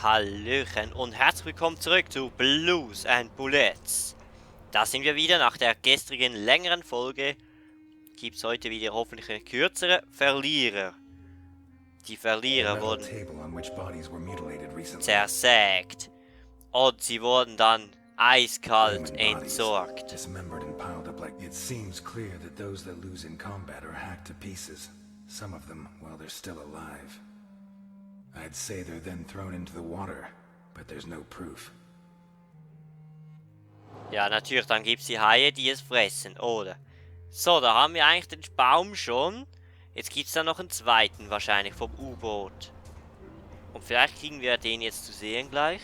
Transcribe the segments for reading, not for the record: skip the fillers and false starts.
Hallöchen und herzlich willkommen zurück zu Blues and Bullets. Da sind wir wieder. Nach der gestrigen längeren Folge gibt es heute wieder hoffentlich eine kürzere. Verlierer. Die Verlierer wurden zersägt und sie wurden dann eiskalt entsorgt. It seems clear that those that lose in combat are hacked to pieces. Some of them while they're still alive. I'd say they're then thrown into the water, but there's no proof. Ja, natürlich, dann gibt es die Haie, die es fressen, oder? So, da haben wir eigentlich den Baum schon. Jetzt gibt es da noch einen zweiten wahrscheinlich vom U-Boot. Und vielleicht kriegen wir den jetzt zu sehen gleich.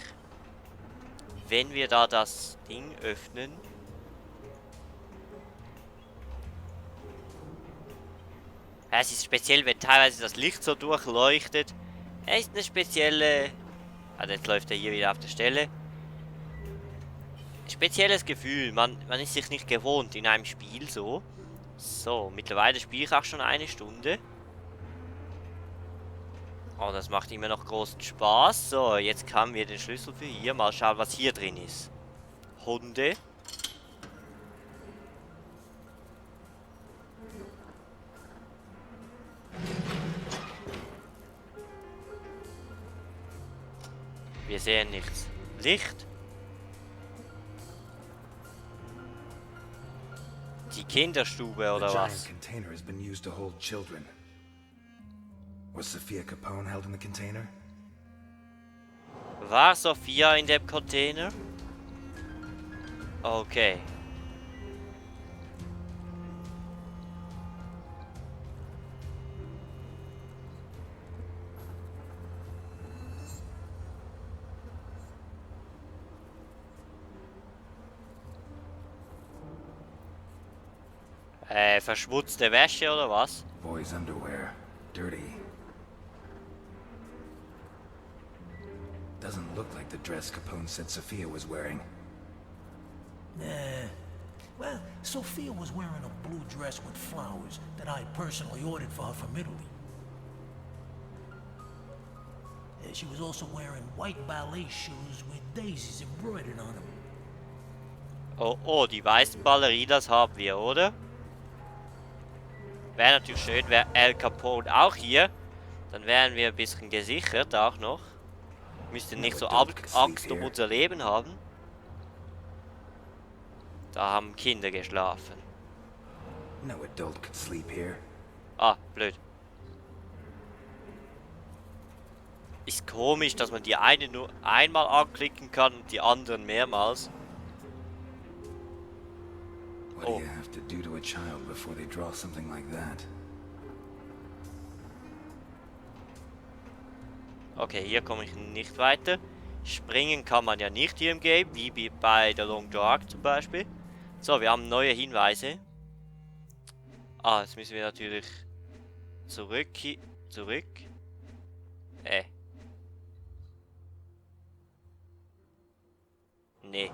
Wenn wir da das Ding öffnen. Es ist speziell, wenn teilweise das Licht so durchleuchtet. Es ist eine spezielle... Also jetzt läuft er hier wieder auf der Stelle. Spezielles Gefühl. Man ist sich nicht gewohnt in einem Spiel so. So, mittlerweile spiele ich auch schon eine Stunde. Oh, das macht immer noch großen Spaß. So, jetzt haben wir den Schlüssel für hier. Mal schauen, was hier drin ist. Hunde. Wir sehen nichts. Licht. Die Kinderstube oder was? Was Sophia Capone held in the container? War Sophia in dem Container? Okay. Verschmutzte Wäsche oder was? Boy's underwear. Dirty. Doesn't look like the dress Capone said Sophia was wearing. Nah. Well, Sophia was wearing a blue dress with flowers that I personally ordered for her from Italy. She was also wearing white ballet shoes with daisies embroidered on them. Oh, die weißen Ballerinas haben wir, oder? Wäre natürlich schön, wäre Al Capone auch hier. Dann wären wir ein bisschen gesichert auch noch. Müssten nicht so Angst um unser Leben haben. Da haben Kinder geschlafen. No adult could sleep here. Ah, blöd. Ist komisch, dass man die eine nur einmal anklicken kann und die anderen mehrmals. What do you have to do to a child before they draw something like that? Okay, hier komme ich nicht weiter. Springen kann man ja nicht hier im Game, wie bei der Long Dark zum Beispiel. So, wir haben neue Hinweise. Ah, jetzt müssen wir natürlich zurück. Nee.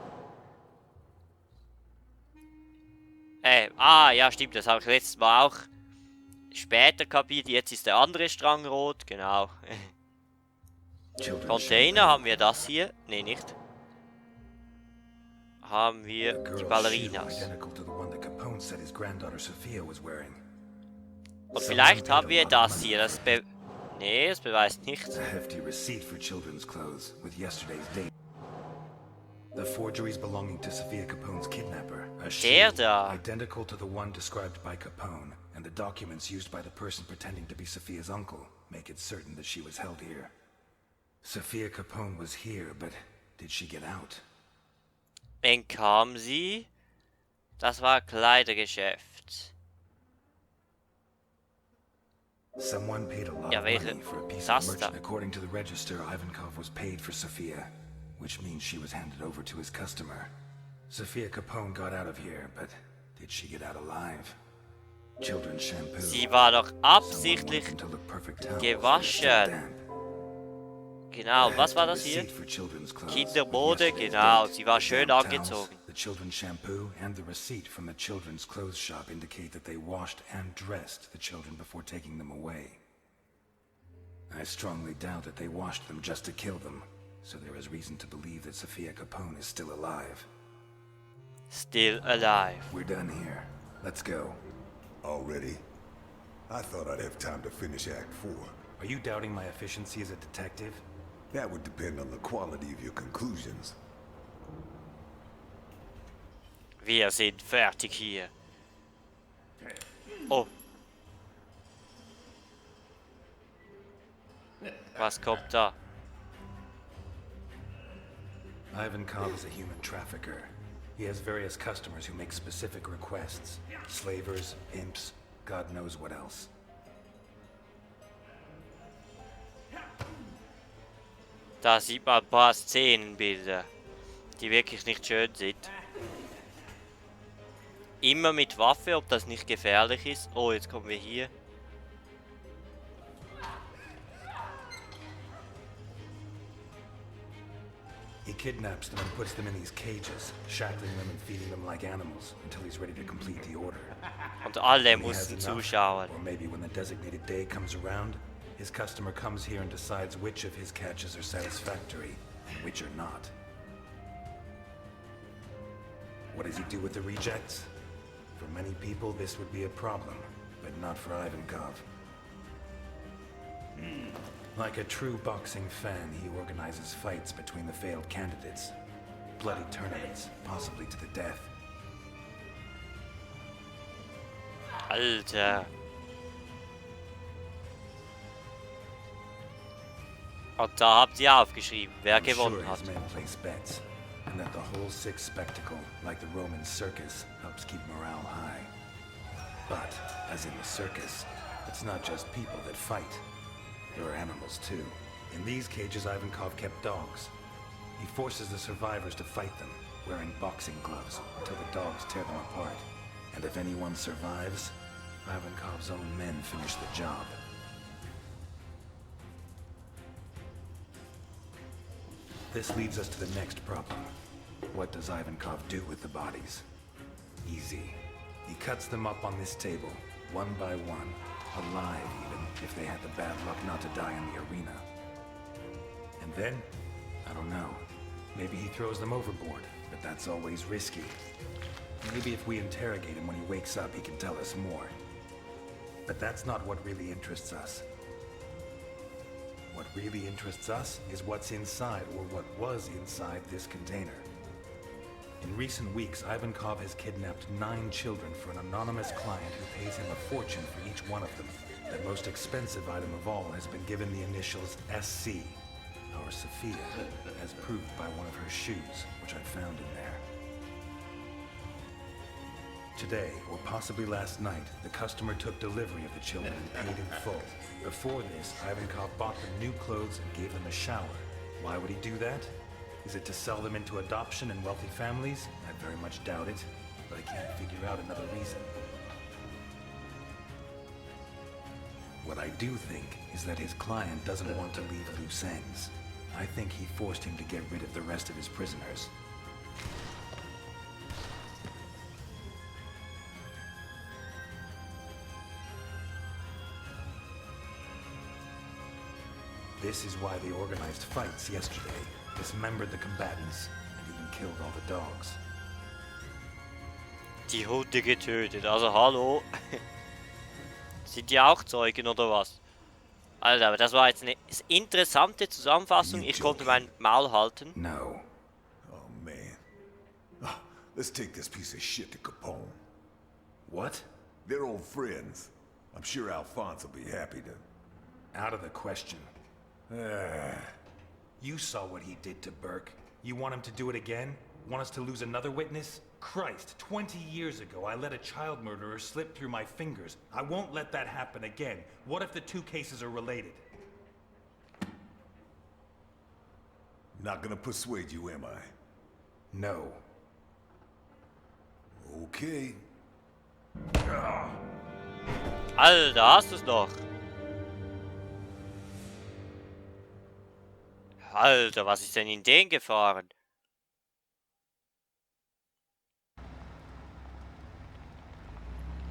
Ja, stimmt, das habe ich letztes Mal auch später kapiert. Jetzt ist der andere Strang rot, genau. Container, haben wir das hier? Ne, nicht. Haben wir die Ballerinas. Und vielleicht haben wir das hier. Das nee, das beweist nichts. The forgeries belonging to Sophia Capone's kidnapper, a shield identical to the one described by Capone, and the documents used by the person pretending to be Sophia's uncle make it certain that she was held here. Sophia Capone was here, but did she get out? Entkam sie? Das war Kleidergeschäft. Someone paid a lot of money for a piece of merchant. According to the register, Ivankov was paid for Sophia, which means she was handed over to his customer. Sophia Capone got out of here, but did she get out alive? Children's shampoo. Sie war doch absichtlich gewaschen. Genau, was war das hier? Kindermode, genau, sie war schön angezogen. The children's shampoo and the receipt from the children's clothes shop indicate that they washed and dressed the children before taking them away. I strongly doubt that they washed them just to kill them. so there is reason to believe that Sophia Capone is still alive. Still alive. We're done here. Let's go. Already? I thought I'd have time to finish Act 4. Are you doubting my efficiency as a detective? That would depend on the quality of your conclusions. Wir sind fertig hier. Oh. Was kommt da? Ivankov is a human trafficker. He has various customers who make specific requests. Slavers, imps, God knows what else. Da sieht man ein paar Szenenbilder, die wirklich nicht schön sind. Immer mit Waffe, ob das nicht gefährlich ist. Oh, jetzt kommen wir hier. He kidnaps them and puts them in these cages, shackling them and feeding them like animals until he's ready to complete the order. Und alle When he mussten has enough, zuschauen. or maybe when the designated day comes around, his customer comes here and decides which of his catches are satisfactory and which are not. What does he do with the rejects? For many people, this would be a problem, but not for Ivankov. Like a true boxing fan, he organizes fights between the failed candidates. Bloody tournaments, possibly to the death. Alter. Und da habt ihr aufgeschrieben, wer I'm gewonnen sure hat. his men place bets, and that the whole sick spectacle, like the Roman circus, helps keep morale high. But, as in the circus, it's not just people that fight. There are animals too. In these cages, Ivankov kept dogs. He forces the survivors to fight them, wearing boxing gloves, until the dogs tear them apart. And if anyone survives, Ivankov's own men finish the job. This leads us to the next problem. What does Ivankov do with the bodies? Easy. He cuts them up on this table, one by one, alive even, if they had the bad luck not to die in the arena. And then, I don't know, maybe he throws them overboard, but that's always risky. Maybe if we interrogate him when he wakes up, he can tell us more. But that's not what really interests us. What really interests us is what's inside, or what was inside this container. In recent weeks, Ivankov has kidnapped 9 children for an anonymous client who pays him a fortune for each one of them. The most expensive item of all has been given the initials SC, or Sophia, as proved by one of her shoes, which I found in there. Today, or possibly last night, the customer took delivery of the children and paid in full. Before this, Ivankov bought them new clothes and gave them a shower. Why would he do that? Is it to sell them into adoption in wealthy families? I very much doubt it, but I can't figure out another reason. What I do think is that his client doesn't want to leave loose ends. I think he forced him to get rid of the rest of his prisoners. This is why they organized fights yesterday, dismembered the combatants, and even killed all the dogs. Die Hunde getötet, also hallo. Sind die auch Zeugen oder was? Alter, aber das war jetzt eine interessante Zusammenfassung. Ich konnte mein Maul halten. No. Oh man. Let's take this piece of shit to Capone. What? They're old friends. I'm sure Alphonse will be happy to. Out of the question. You saw what he did to Burke. You want him to do it again? Want us to lose another witness? Christ, 20 years ago, I let a child murderer slip through my fingers. I won't let that happen again. What if the two cases are related? Not gonna persuade you, am I? No. Okay. Alter, hast du's noch? Alter, was ist denn in den gefahren?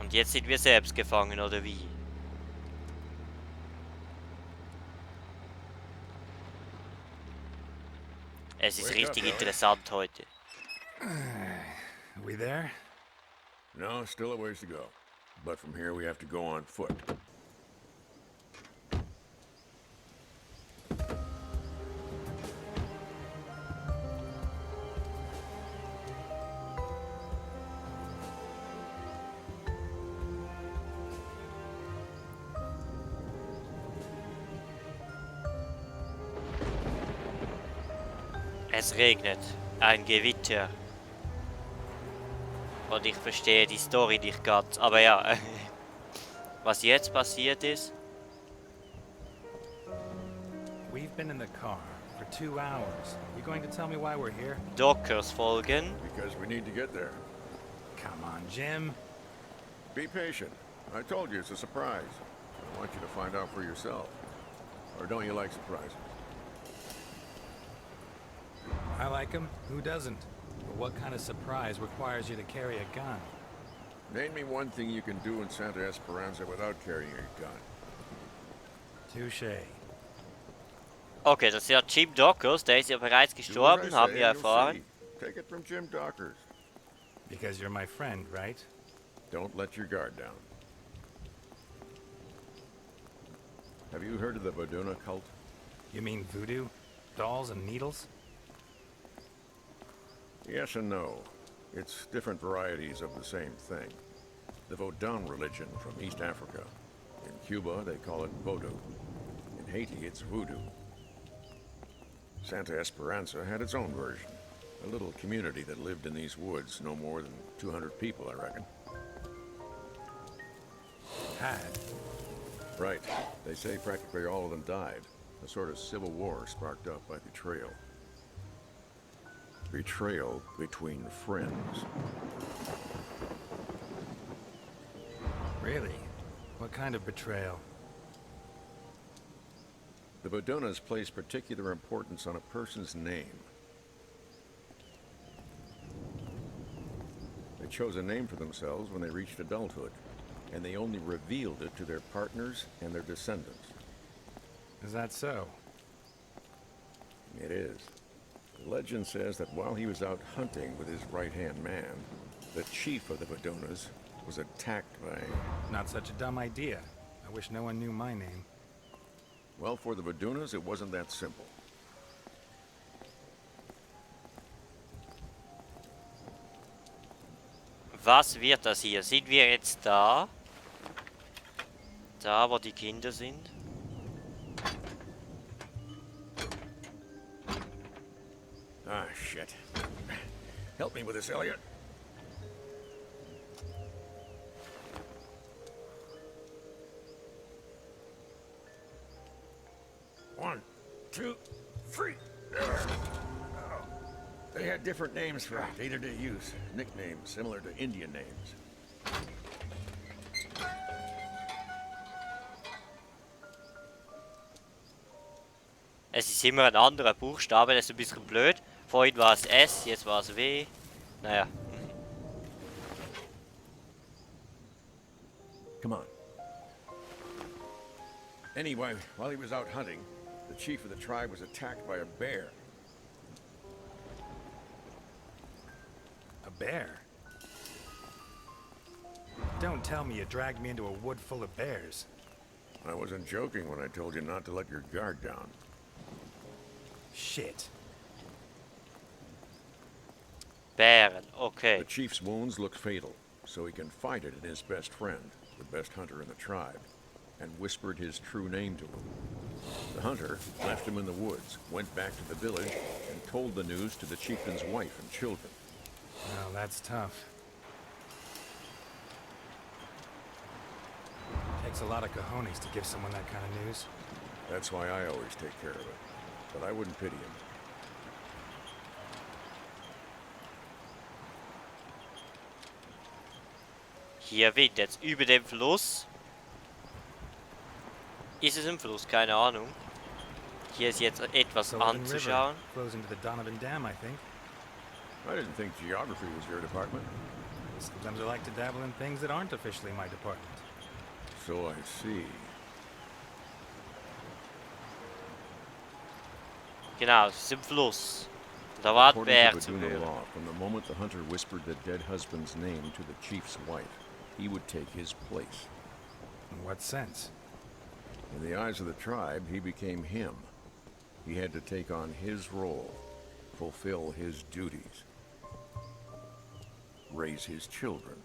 Und jetzt sind wir selbst gefangen, oder wie? Es ist richtig interessant heute. Are we there? No, still a ways to go. But from here we have to go on foot. Es regnet. Ein Gewitter. Und ich verstehe die Story nicht ganz. Aber ja, was jetzt passiert ist. We've been in the car for 2 hours. You going to tell me why we're here? Dockers folgen. Because we need to get there. Come on, Jim. Be patient. I told you it's a surprise. I want you to find out for yourself. Or don't you like surprises? I like him. Who doesn't? But what kind of surprise requires you to carry a gun? Name me one thing you can do in Santa Esperanza without carrying a gun. Touché. Okay, das ist ja Jim Dockers, der ist ja bereits gestorben, haben wir erfahren. Take it from Jim Dockers. Because you're my friend, right? Don't let your guard down. Have you heard of the Voduna cult? You mean voodoo? Dolls and needles? Yes and no. It's different varieties of the same thing. The Vodun religion from East Africa. In Cuba, they call it Vodou. In Haiti, it's voodoo. Santa Esperanza had its own version. A little community that lived in these woods, no more than 200 people, I reckon. Had? Right. They say practically all of them died. A sort of civil war sparked up by betrayal. Betrayal between friends. Really? What kind of betrayal? The Vodunas place particular importance on a person's name. They chose a name for themselves when they reached adulthood, and they only revealed it to their partners and their descendants. Is that so? It is. The legend says that while he was out hunting with his right-hand man, the chief of the Vodunas was attacked by... Not such a dumb idea. I wish no one knew my name. Well, for the Vodunas, it wasn't that simple. Was wird das hier? Sind wir jetzt da? Da, wo die Kinder sind? Ah, shit. Help me with this, Elliot. One, two, three. They had different names for day-to-day use. Nicknames similar to Indian names. Es ist immer ein anderer Buchstabe, das ist ein bisschen blöd. Vorhin war es S, jetzt war es W. Naja. Come on. Anyway, while he was out hunting, the chief of the tribe was attacked by a bear. A bear? Don't tell me you dragged me into a wood full of bears. I wasn't joking when I told you not to let your guard down. Shit. Bären, okay. The chief's wounds looked fatal, so he confided in his best friend, the best hunter in the tribe, and whispered his true name to him. The hunter left him in the woods, went back to the village, and told the news to the chieftain's wife and children. Well, that's tough. Takes a lot of cojones to give someone that kind of news. That's why I always take care of it. But I wouldn't pity him. Hier weht jetzt über dem Fluss. Ist es im Fluss? Keine Ahnung. Hier ist jetzt etwas anzuschauen. Flows into the Donovan Dam, I think. I didn't think geography was your department. Sometimes I like to dabble in things that aren't officially my department. So I see. Genau, es ist im Fluss. da war ein According Bär to zu Baduna hören. law, from the moment the hunter whispered the dead husband's name to the chief's wife, he would take his place. In what sense? In the eyes of the tribe, he became him. He had to take on his role, fulfill his duties, raise his children,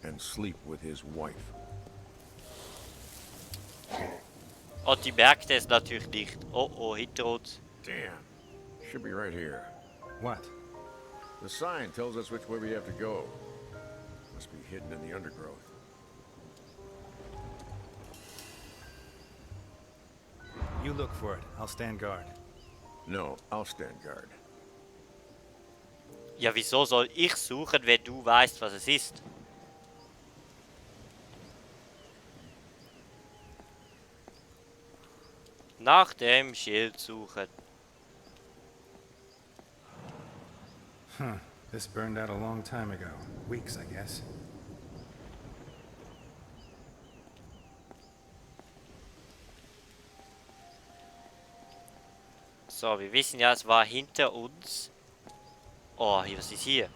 and sleep with his wife. Und die merkt es natürlich nicht. Oh oh, hinter uns. Damn. Should be right here. What? The sign tells us which way we have to go. Must be hidden in the undergrowth. You look for it. I'll stand guard. No, I'll stand guard. Ja, wieso soll ich suchen, wenn du weißt, was es ist? Nach dem Schild suchen. Huh. This burned out a long time ago. Weeks, I guess. So, wir wissen ja, es war hinter uns. Oh, was ist hier?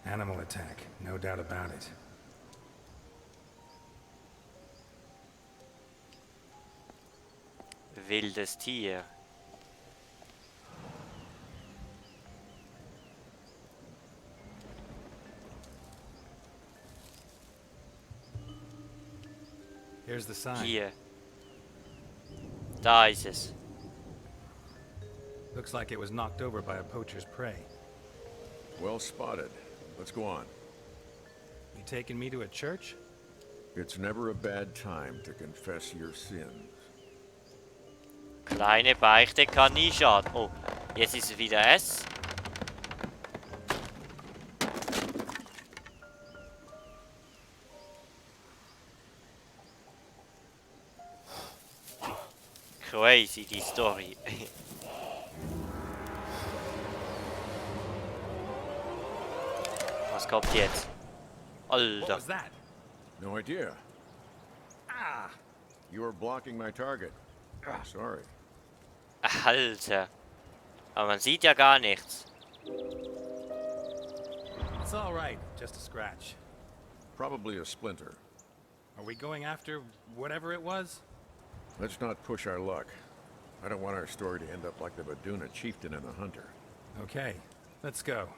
Animal attack. No doubt about it. Wildes Tier. Here's the sign. Hier. Da ist es. Looks like it was knocked over by a poacher's prey. Well spotted. Let's go on. You taking me to a church? It's never a bad time to confess your sins. Kleine Beichte kann nie schaden. Oh, jetzt ist es wieder S. Crazy, die Story. Was kommt jetzt? What Alter. was that? No idea. Ah! You were blocking my target. Ah, sorry. Alter. Aber man sieht ja gar nichts. It's all right. Just a scratch. Probably a splinter. Are we going after whatever it was? Let's not push our luck. I don't want our story to end up like the Baduna chieftain and the hunter. Okay, let's go.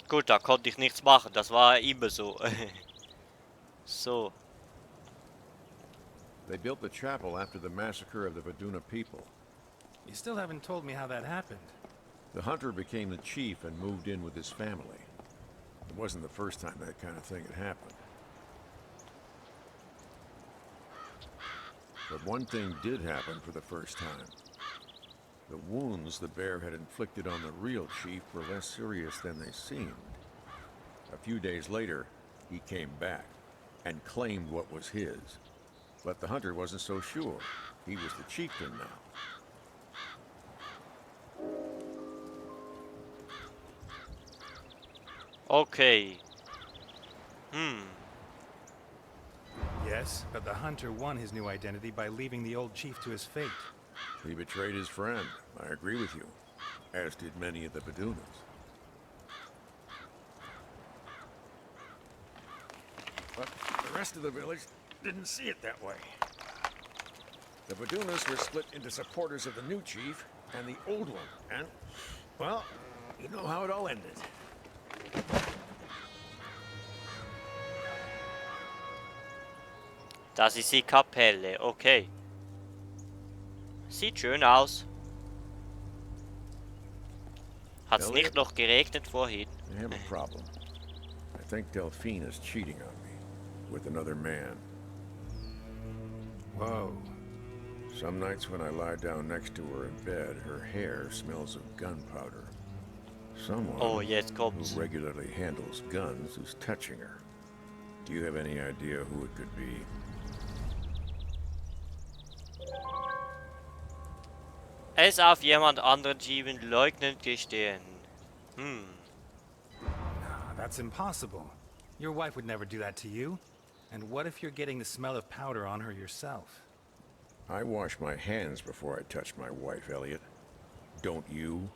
Gut, da konnte ich nichts machen. Das war immer so. So. They built the chapel after the massacre of the Baduna people. You still haven't told me how that happened. The hunter became the chief and moved in with his family. It wasn't the first time that kind of thing had happened. But one thing did happen for the first time. The wounds the bear had inflicted on the real chief were less serious than they seemed. A few days later, he came back and claimed what was his. But the hunter wasn't so sure. He was the chieftain now. Okay. Yes, but the hunter won his new identity by leaving the old chief to his fate. He betrayed his friend. I agree with you. As did many of the Badunas. But the rest of the village didn't see it that way. The Badunas were split into supporters of the new chief and the old one. And, well, you know how it all ended. Das ist die Kapelle. Okay. Sieht schön aus. Hat's nicht noch geregnet vorhin? I have a problem. I think Delphine is cheating on me with another man. Whoa. Some nights when I lie down next to her in bed, her hair smells of gunpowder. Someone Oh, jetzt kommt's. who regularly handles guns is touching her. Do you have any idea who it could be? Es auf jemand anderen schieben, leugnend gestehen. Ah, that's impossible. Your wife would never do that to you. And what if you're getting the smell of powder on her yourself? I wash my hands before I touch my wife, Elliot. Don't you?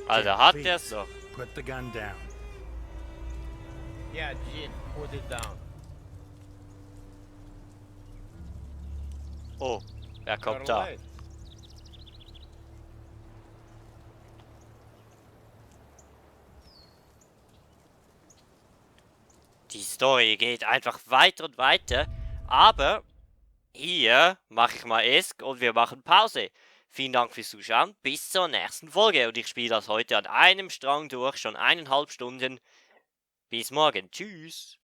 Also hat er's doch. Put the gun down. Yeah, Jin, put it down. Oh, wer kommt You're da? late. Die Story geht einfach weiter und weiter, aber hier mache ich mal Esk und wir machen Pause. Vielen Dank fürs Zuschauen, bis zur nächsten Folge und ich spiele das heute an einem Strang durch, schon 1,5 Stunden. Bis morgen, tschüss.